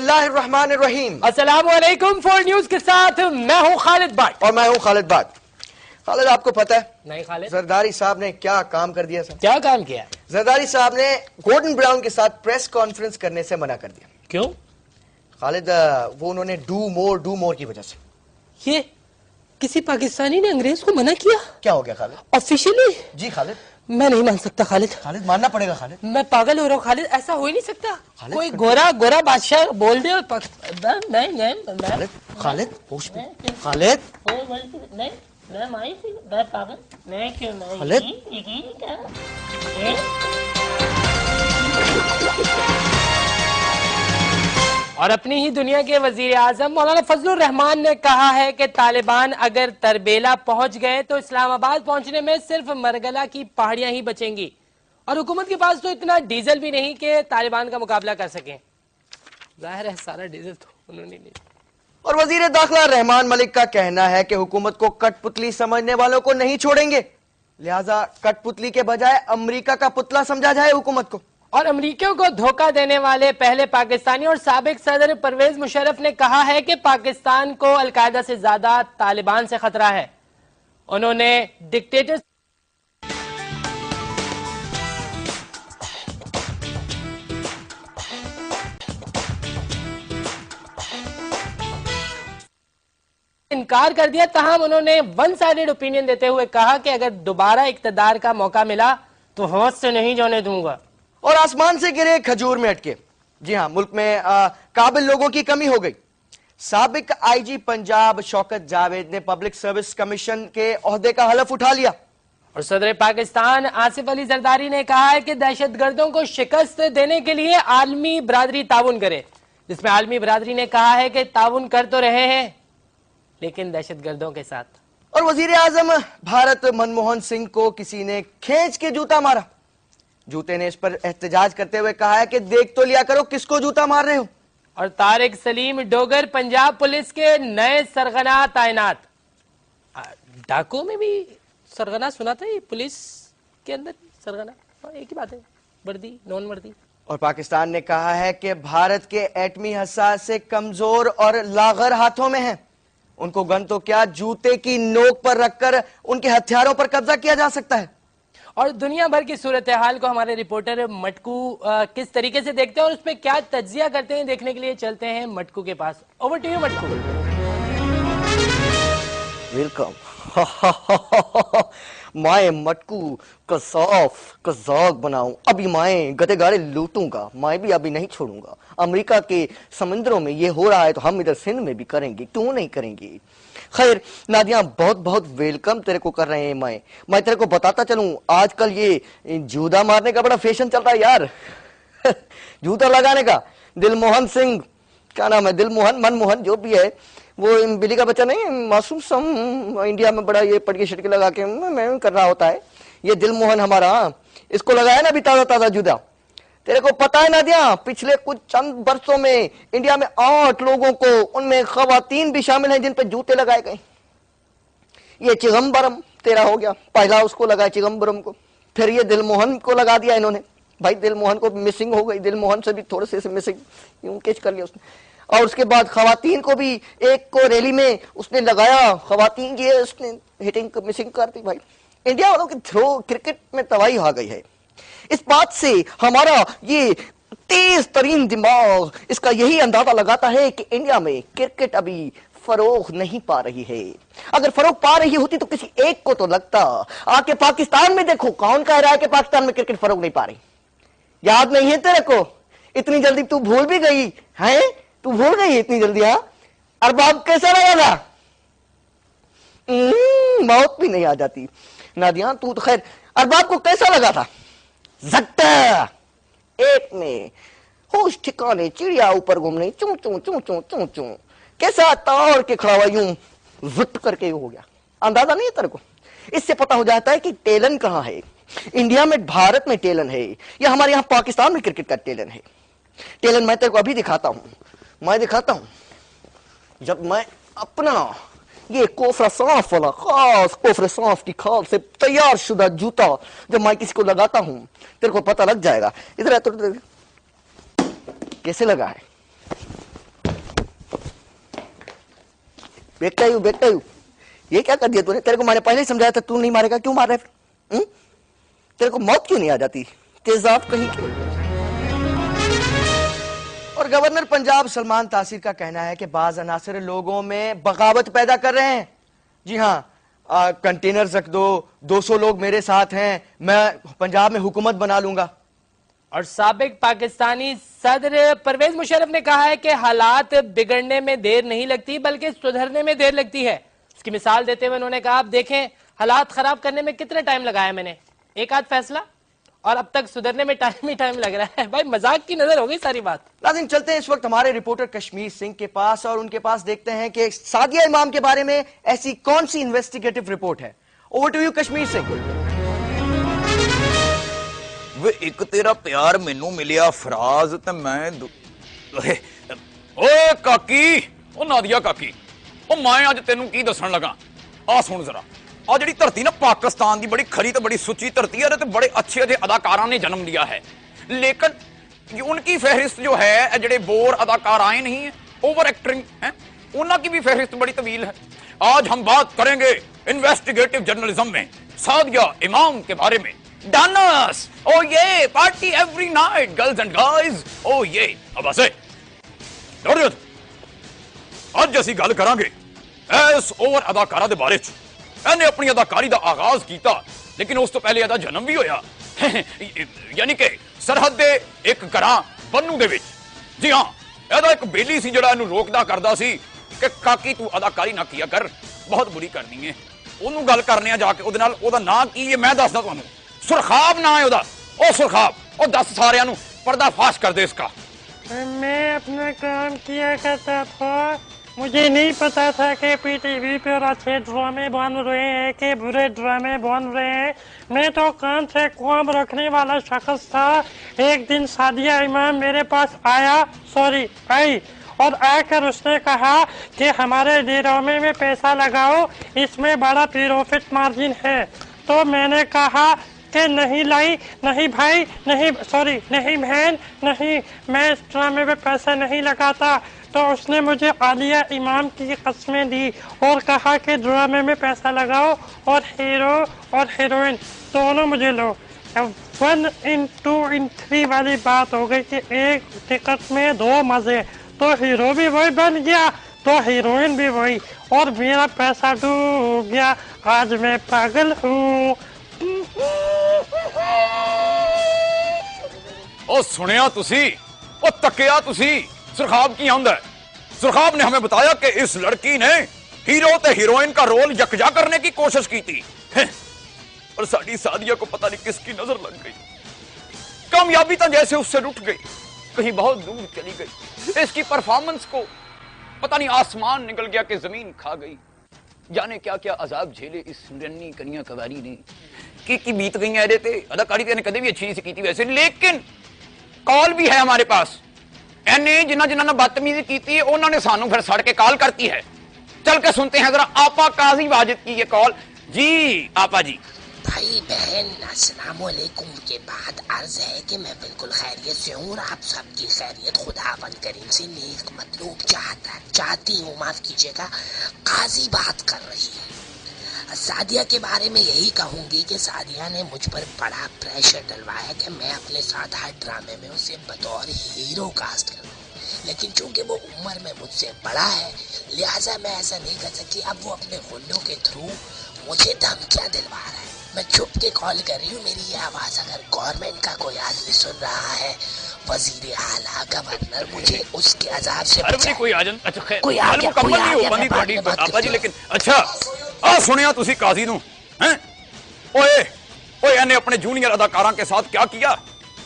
बिस्मिल्लाहिर्रहमानिर्रहीम। अस्सलाम वालेकुम। 4 न्यूज के साथ मैं हूं खालिद भट्ट और मैं हूं खालिद भट्ट। खालिद, आपको पता है नहीं खालिद, जरदारी साहब ने क्या काम कर दिया सर? क्या काम किया? जरदारी साहब ने गोल्डन ब्राउन के साथ प्रेस कॉन्फ्रेंस करने से मना कर दिया। क्यों? खालिद, वो उन्होंने डू मोर की वजह से। ये किसी पाकिस्तानी ने अंग्रेज को मना किया? क्या हो गया खालिद? ऑफिशियली? जी खालिद। मैं नहीं मान सकता खालिद। खालिद, मानना पड़ेगा खालिद। मैं पागल हो रहा हूँ खालिद, ऐसा हो ही नहीं सकता। खालिद, कोई गोरा बादशाह बोल दे खालिद, खालिद होश में। खालिद, खालिद, और अपनी ही दुनिया के वजीर आजम मौलाना फजलुर रहमान ने कहा है कि तालिबान अगर तरबेला पहुंच गए तो इस्लामाबाद पहुंचने में सिर्फ मरगला की पहाड़ियां ही बचेंगी और हुकूमत के पास तो इतना डीजल भी नहीं कि तालिबान का मुकाबला कर सकें। जाहिर है सारा डीजल तो उन्होंने लिया। और वजीर दाखिला रहमान मलिक का कहना है कि हुकूमत को कठपुतली समझने वालों को नहीं छोड़ेंगे, लिहाजा कठपुतली के बजाय अमेरिका का पुतला समझा जाए हुकूमत को। और अमेरिकियों को धोखा देने वाले पहले पाकिस्तानी और साबिक सदर परवेज मुशर्रफ ने कहा है कि पाकिस्तान को अलकायदा से ज्यादा तालिबान से खतरा है। उन्होंने डिक्टेटर इनकार कर दिया, तहम उन्होंने वन साइडेड ओपिनियन देते हुए कहा कि अगर दोबारा इक्तदार का मौका मिला तो होश से नहीं जाने दूंगा। और आसमान से गिरे खजूर में अटके। जी हां, मुल्क में काबिल लोगों की कमी हो गई। साबिक आईजी पंजाब शौकत जावेद ने पब्लिक सर्विस कमीशन के ओहदे का हलफ उठा लिया। और सदर पाकिस्तान आसिफ अली जरदारी ने कहा है कि दहशतगर्दों को शिकस्त देने के लिए आलमी बरादरी ताउन करे, जिसमें आलमी बरादरी ने कहा है कि ताउन कर तो रहे हैं लेकिन दहशतगर्दों के साथ। और वजीर आजम भारत मनमोहन सिंह को किसी ने खींच के जूता मारा। जूते ने इस पर एहतजाज करते हुए कहा है कि देख तो लिया करो किसको जूता मार रहे हो। और तारिक सलीम डोगर पंजाब पुलिस के नए सरगना तैनात। डाकू में भी सरगना सुना था, ये पुलिस के अंदर सरगना एक ही बात है, वर्दी नॉन वर्दी। और पाकिस्तान ने कहा है कि भारत के एटमी हसासे कमजोर और लागर हाथों में है। उनको गन तो क्या, जूते की नोक पर रखकर उनके हथियारों पर कब्जा किया जा सकता है। और दुनिया भर की सूरत हाल को हमारे रिपोर्टर मटकू किस तरीके से देखते हैं और उस पर क्या तज्जिया करते हैं, देखने के लिए चलते हैं मटकू के पास। Over to you Matku. Welcome. माए मटकू कसाफ बनाऊं, अभी माए गधे गाड़े लूटूंगा, मैं भी अभी नहीं छोड़ूंगा। अमेरिका के समंदरों में ये हो रहा है तो हम इधर सिंध में भी करेंगे, क्यों नहीं करेंगे। खैर नादिया, बहुत बहुत वेलकम तेरे को कर रहे हैं। मैं तेरे को बताता चलूं, आजकल ये जूदा मारने का बड़ा फैशन चल रहा है यार। जूता लगाने का। दिलमोहन सिंह, क्या नाम है, दिलमोहन मनमोहन जो भी है, वो बिल्ली का बच्चा नहीं, मासूम सम इंडिया में बड़ा ये पटके शटके लगा के मैं कर रहा होता है। ये दिलमोहन हमारा, इसको लगाया ना अभी ताजा ताजा जूता। तेरे को पता है नादिया, पिछले कुछ चंद वर्षों में इंडिया में 8 लोगों को, उनमें खवातीन भी शामिल हैं, जिन पे जूते लगाए गए। ये चिदम्बरम तेरा हो गया, पहला उसको लगाया चिदम्बरम को, फिर ये दिलमोहन को लगा दिया इन्होंने। भाई दिलमोहन को मिसिंग हो गई, दिलमोहन से भी थोड़े से मिसिंग यूं कैच कर लिया उसने। और उसके बाद खवातीन को भी, एक को रैली में उसने लगाया, खवातीन ये उसने हिटिंग मिसिंग कर दी। भाई इंडिया वालों की थ्रो क्रिकेट में तबाही आ गई है। इस बात से हमारा ये तेज तरीन दिमाग इसका यही अंदाजा लगाता है कि इंडिया में क्रिकेट अभी फरोग नहीं पा रही है। अगर फरोग पा रही होती तो किसी एक को तो लगता। आके पाकिस्तान में देखो, कौन कह रहा है कि पाकिस्तान में क्रिकेट फरोग नहीं पा रही? याद नहीं है तेरे को? इतनी जल्दी तू भूल भी गई है? तू भूल गई इतनी जल्दी? हाँ, अरबाब कैसा लगा था? मौत भी नहीं आ जाती नादिया। तू तो खैर, अरबाब को कैसा लगा था? झट्टा एक में होश ठिकाने, चिड़िया ऊपर घूमने, चू चू चू चू चू चू, कैसा ताड़ के खड़ा हुआ यूं जुट करके हो गया। अंदाजा नहीं है तेरे को? इससे पता हो जाता है कि टेलन कहाँ है। इंडिया में, भारत में टेलन है, या हमारे यहाँ पाकिस्तान में क्रिकेट का टेलन है। टेलन मैं तेरे को अभी दिखाता हूं, मैं दिखाता हूं। जब मैं अपना ये कोफरा सांफ वाला, खास कोफरे सांफ की खाल से तैयार शुदा जूता जब मैं किसी को लगाता हूं, तेरे को पता लग जाएगा। इधर तो कैसे लगा है, देखता हूँ। ये क्या कर दिया तूने? तेरे को मैंने पहले ही समझाया था तू नहीं मारेगा, क्यों मार रहा है फिर? तेरे को मौत क्यों नहीं आ जाती? तेजाब कहीं की। और गवर्नर पंजाब सलमान तासीर का कहना है कि बाज अनासर लोगों में बगावत पैदा कर रहे हैं। जी हाँ, कंटेनर रख दो, 200 लोग मेरे साथ हैं, मैं पंजाब में हुकूमत बना लूंगा। और साबिक पाकिस्तानी सदर परवेज मुशर्रफ ने कहा है कि हालात बिगड़ने में देर नहीं लगती बल्कि सुधरने में देर लगती है। इसकी मिसाल देते हुए उन्होंने कहा, आप देखें हालात खराब करने में कितना टाइम लगाया मैंने, एक आध फैसला, और अब तक सुधरने में टाइम ही टाइम लग रहा है। भाई मजाक की नजर हो गई सारी बात। नाज़रीन, चलते हैं इस वक्त हमारे रिपोर्टर कश्मीर सिंह के पास और उनके पास देखते हैं कि सादिया इमाम के बारे में ऐसी कौन सी इन्वेस्टिगेटिव रिपोर्ट है। Over to you Kashmir Singh. वे एक तेरा प्यार मैनू मिलिया फराज ते मैं ओए काकी, ओ नादिया काकी, ओ मैं अज तेनू की दसन लगा। आ सुन जरा, आ जिहड़ी धरती ना पाकिस्तान दी बड़ी खरी ते बड़ी सुच्ची धरती है ते बड़े अच्छे अच्छे अदाकारा ने जन्म लिया है, लेकिन उनकी फहरिस्त जो है जिहड़े बोर अदाकार आए नहीं है, ओवर एक्टिंग है, उनकी भी फहरिस्त बड़ी तवील है। आज हम बात करेंगे इन्वेस्टिगेटिव जर्नलिज्म में सादिया इमाम के बारे में। Dance, oh yeah party every night, girls and guys, oh yeah अब ऐसे ਅੱਜ ਅਸੀਂ ਗੱਲ ਕਰਾਂਗੇ ਇਸ ਓਵਰ ਅਦਾਕਾਰਾ ਦੇ ਬਾਰੇ ਚ। ਇਹਨੇ ਆਪਣੀ ਅਦਾਕਾਰੀ ਦਾ ਆਗਾਜ਼ ਕੀਤਾ, ਲੇਕਿਨ ਉਸ ਤੋਂ ਪਹਿਲੇ ਇਹਦਾ ਜਨਮ ਵੀ ਹੋਇਆ, ਯਾਨੀ ਕਿ ਸਰਹੱਦ ਦੇ ਇੱਕ ਘਰਾਂ ਬੰਨੂ ਦੇ ਵਿੱਚ। ਜੀ ਹਾਂ, ਇਹਦਾ ਇੱਕ ਬੇਲੀ ਸੀ ਜਿਹੜਾ ਇਹਨੂੰ ਰੋਕਦਾ ਕਰਦਾ ਸੀ ਕਿ ਕਾਕੀ ਤੂੰ ਅਦਾਕਾਰੀ ਨਾ ਕੀਆ ਕਰ, ਬਹੁਤ ਬੁਰੀ ਕਰਨੀ ਹੈ। ਉਹਨੂੰ ਗੱਲ ਕਰਨੇ ਆ ਜਾ ਕੇ ਉਹਦੇ ਨਾਲ। ਉਹਦਾ ਨਾਂ ਕੀ ਹੈ ਮੈਂ ਦੱਸਦਾ ਤੁਹਾਨੂੰ, ਸੁਰਖਾਬ ਨਾਂ ਹੈ ਉਹਦਾ। ਉਹ ਸੁਰਖਾਬ, ਉਹ ਦੱਸ ਸਾਰਿਆਂ ਨੂੰ, पर्दाफाश कर दे इसका। मैं अपना काम किया करता था, मुझे नहीं पता था कि पीटीवी पर अच्छे ड्रामे बन रहे हैं कि बुरे ड्रामे बन रहे हैं। मैं तो कान से कौम रखने वाला शख्स था। एक दिन सादिया इमाम मेरे पास आई और आकर उसने कहा कि हमारे ड्रामे में पैसा लगाओ, इसमें बड़ा प्रॉफिट मार्जिन है। तो मैंने कहा कि नहीं लाई, नहीं भाई, नहीं बहन, नहीं, मैं इस ड्रामे में पैसा नहीं लगाता। तो उसने मुझे आलिया इमाम की कस्में दी और कहा कि ड्रामे में पैसा लगाओ और हीरो और हीरोइन दोनों मुझे लो। 1 in 2 in 3 वाली बात हो गई कि एक टिकट में 2 मजे। तो हीरो भी वही बन गया तो हीरोइन भी वही, और मेरा पैसा डूब गया। आज मैं पागल हूँ। ओ सुनिया तुसी, ओ तकिया तुसी, सुरखाब की आंदा है। सुरखाब ने हमें बताया कि इस लड़की ने हीरो ते हीरोइन का रोल यकजा करने की कोशिश की थी, और साडी सादिया को पता नहीं किसकी नजर लग गई। कामयाबी तो जैसे उससे रुठ गई, कहीं बहुत दूर चली गई। इसकी परफॉर्मेंस को पता नहीं आसमान निकल गया कि जमीन खा गई। जाने क्या क्या अजाब झेले इस नन्ही कनिया कवारी ने, की बीत गई है। अदाकारी तो कदे भी अच्छी नहीं की थी वैसे, लेकिन कॉल भी है हमारे पास। एने जिन्होंने बदतमीजी की थी उन्होंने सानू फिर सड़ के कॉल करती है। चल के सुनते हैं जरा आपा काजी वाजिद की ये कॉल। जी आपा जी। भाई बहन अस्सलाम वालेकुम के बाद अर्ज है कि मैं बिल्कुल खैरियत से हूँ और आप सबकी खैरियत खुदावंद करीम से नेक मतलूब चाहती हूँ, माफ कीजिएगा। काजी बात कर रही है। सादिया के बारे में यही कहूँगी कि सादिया ने मुझ पर बड़ा प्रेशर डलवाया कि मैं अपने साथ हर ड्रामे में उसे बतौर हीरो कास्ट करूँ, लेकिन चूंकि वो उम्र में मुझसे बड़ा है लिहाजा मैं ऐसा नहीं कर सकती। अब वो अपने गुंडों के थ्रू मुझे धमकियाँ दिलवा रहा है। मैं छुप के कॉल कर रही हूँ। मेरी ये आवाज़ अगर गवर्नमेंट का कोई आदमी सुन रहा है, वजीर आला, गवर्नर, मुझे उसके अजाब से बचाए। कोई आ गया, लेकिन अच्छा आ सुनिया तुसी काजी नू हैं? ओए ओए इन्हें अपने जूनियर अदाकारा के साथ क्या किया?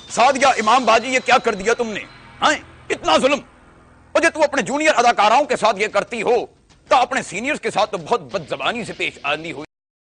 सादिया इमाम बाजी ये क्या कर दिया तुमने? हैं इतना जुल्म। और जब तू अपने जूनियर अदाकाराओं के साथ ये करती हो तो अपने सीनियर्स के साथ तो बहुत बदजबानी से पेश आनी हुई।